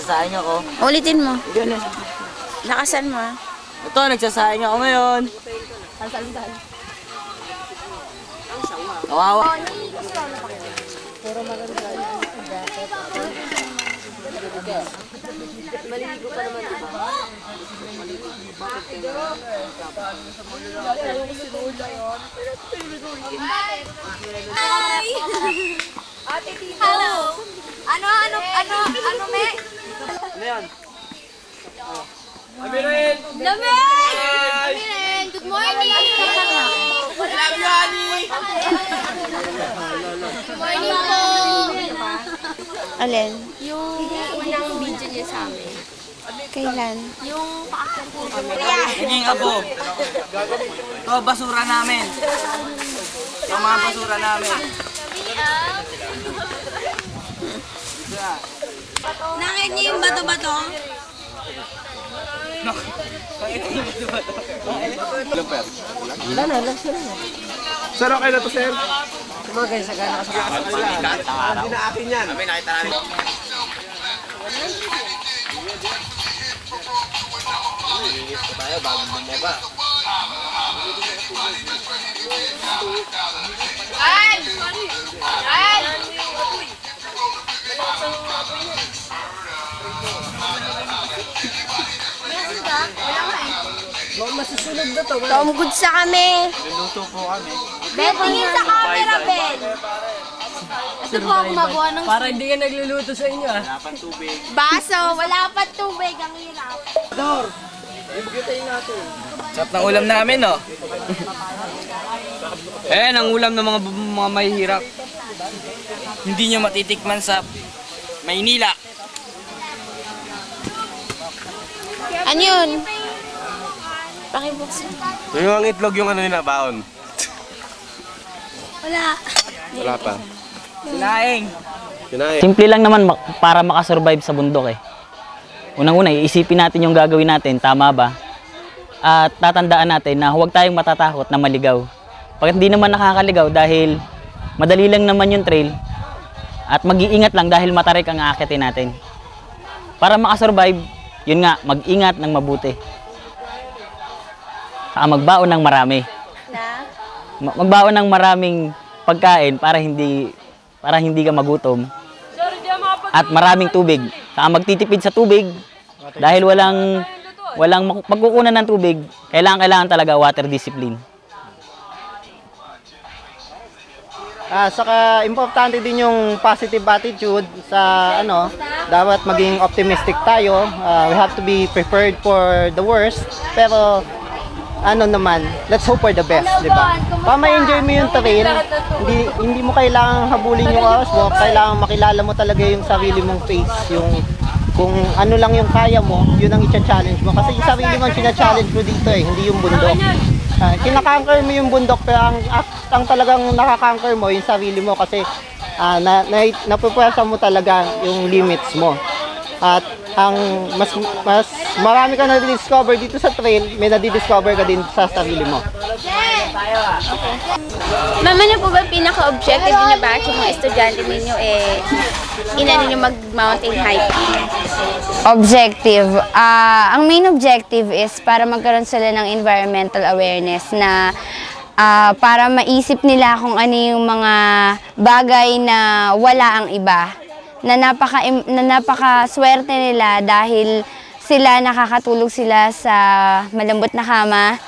nagsasaing ako. Ulitin mo. Lakasan mo. Ito, nagsasaing ako ngayon. Kawawa. Puro maganda. Maliligo pa naman, diba? Hi! Ate Tito! Hello! Ano, me? Ano yan? Amirin! Amirin! Good morning! Love you, honey! Good morning po! Alin? Yung unang video niya sa amin. Kailan? Yung paakyat po kami. Naging abo. Ito, basura namin. Ito, mga basura namin. Nakit niyo yung bato-bato? Sir, okay na to, sir? Hindi na akin yan. Kami nakita namin. Iingit ko tayo bago bumaba. Ay! Ay! Tom Goods sa kami. Niluto po kami. Ben, tingin sa camera, Ben! Ito po ako mabuha ng Para hindi ka nagluluto sa inyo ah. baso. Wala pa tubig. Ang hirap. Sarap ng ulam namin, no? Ayan, ang ulam ng mga mahihirap. Hindi nyo matitikman sa Maynila. Ano yun? Pakibuksan. Yung ang itlog yung ano nila, baon. Wala. Wala pa. Sinaing. Kinain. Simple lang naman para makasurvive sa bundok eh. Unang-una, iisipin natin yung gagawin natin, tama ba? At tatandaan natin na huwag tayong matatakot na maligaw. Pag hindi naman nakakaligaw dahil madali lang naman yung trail at mag-iingat lang dahil matarik ang aakitin natin. Para makasurvive, yun nga, mag-ingat ng mabuti. Saka magbaon ng marami. Magbaon ng maraming pagkain para hindi ka magutom. At maraming tubig. Saka magtitipid sa tubig dahil walang pagkukunan ng tubig, kailangan talaga water discipline. Saka importante din yung positive attitude sa dapat maging optimistic tayo. We have to be prepared for the worst, pero let's hope for the best, di ba? Para ma-enjoy mo yung trail, hindi mo kailangang habulin yung oras mo, kailangan makilala mo talaga yung sarili mong pace, yung kung ano lang yung kaya mo, yun ang i-challenge mo. Kasi yung sarili mo ang challenge mo dito hindi yung bundok. Kinakanker mo yung bundok, pero ang talagang nakakanker mo yung sarili mo kasi napupwersa mo talaga yung limits mo. At ang mas marami ka na-discover dito sa trail, may na-discover ka din sa sarili mo. Ma'am, ano po ba pinaka-objective niyo na bakit yung mga estudyante ninyo inano nyo mag-mountain hiking? Objective. Ang main objective is para magkaroon sila ng environmental awareness na para maisip nila kung ano yung mga bagay na wala ang iba. Na napaka-swerte nila dahil nakakatulog sila sa malambot na kama,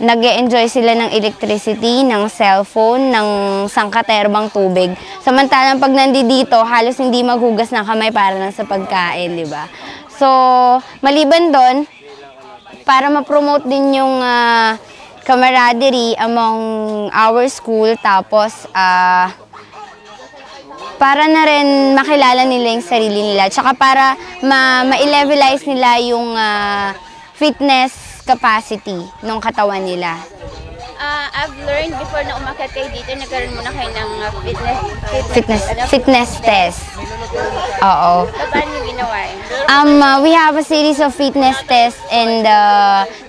nag-e-enjoy sila ng electricity, ng cellphone, ng sangkaterbang tubig. Samantalang pag nandito, halos hindi maghugas ng kamay para lang sa pagkain, di ba? So, maliban doon, para ma-promote din yung camaraderie among our school, tapos para na rin makilala nila yung sarili nila. Tsaka para ma-levelize nila yung fitness capacity ng katawan nila. I've learned before na umakyat kayo dito, nagkaroon muna kayo ng Fitness test. Oo. Paano yung ginawa yun? We have a series of fitness tests and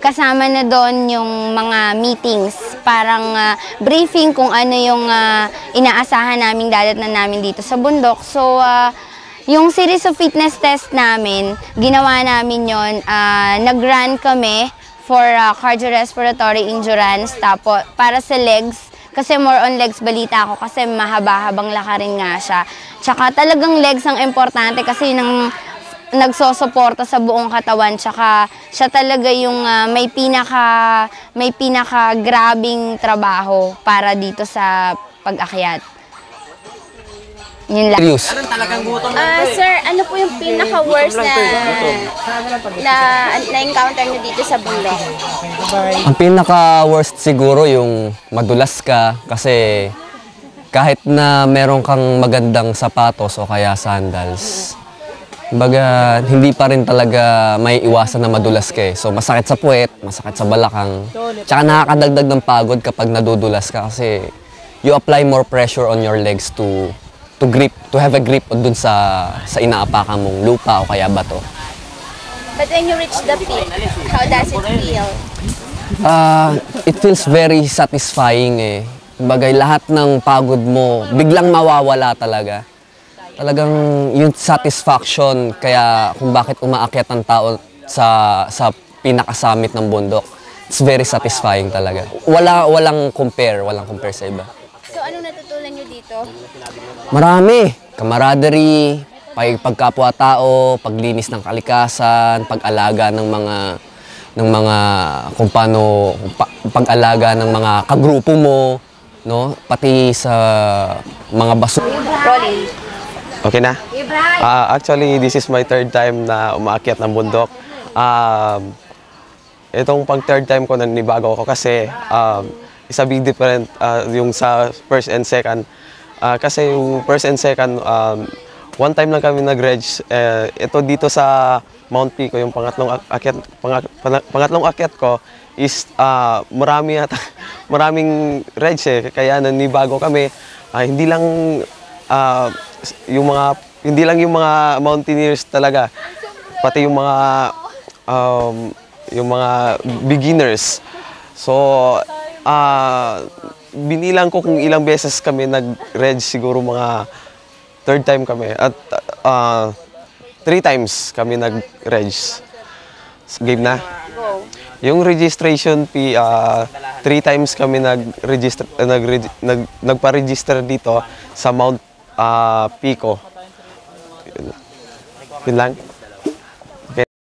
kasama na doon yung mga meetings. Parang briefing kung ano yung inaasahan naming dadatnan namin dito sa bundok. So, Yung series of fitness test namin, ginawa namin yon. Nag-run kami for cardiorespiratory endurance, tapos para sa legs, kasi more on legs balita ako kasi mahaba-habang lakarin nga siya. Tsaka talagang legs ang importante kasi nang nagsosuporta sa buong katawan, tsaka siya talaga yung may pinaka grabing trabaho para dito sa pag-akyat. Yun lang. Sir, ano po yung pinaka-worst na encounter nyo dito sa bundok? Ang pinaka-worst siguro yung madulas ka kasi kahit na meron kang magandang sapatos o kaya sandals, kumbaga hindi pa rin talaga may iwasan na madulas ka eh. So masakit sa puwet, masakit sa balakang, tsaka nakakadagdag ng pagod kapag nadudulas ka kasi you apply more pressure on your legs to have a grip dun sa inaapakan mong lupa o kaya bato. But when you reach the peak, how does it feel? It feels very satisfying eh. Bagay lahat ng pagod mo biglang mawawala talaga. Talagang yung satisfaction kaya kung bakit umaakyat ang tao sa pinakasummit ng bundok. It's very satisfying talaga. Walang compare sa iba. So ano natutunan nyo dito? Marami. Camaraderie, pagkapwa-tao, paglinis ng kalikasan, pag-alaga ng mga kung paano pag-alaga ng mga kagrupo mo, no? Pati sa mga basura. Okay na? Actually, this is my third time na umaakyat ng bundok. Itong pang third time ko nanibago ako kasi is a big different yung sa first and second. Kasi yung first and second, one time lang kami nag-reg. Ito dito sa Mount Pico, yung pangatlong akyat ko is maraming reg eh. Kaya nanibago kami. Hindi lang yung mga mountaineers talaga, pati yung mga beginners. So binilang ko kung ilang beses kami nag-reg, siguro mga third time kami at 3 times kami nag-reg. Game na? Yung registration fee, 3 times kami nagpa-register dito sa Mount Pico. Yun lang.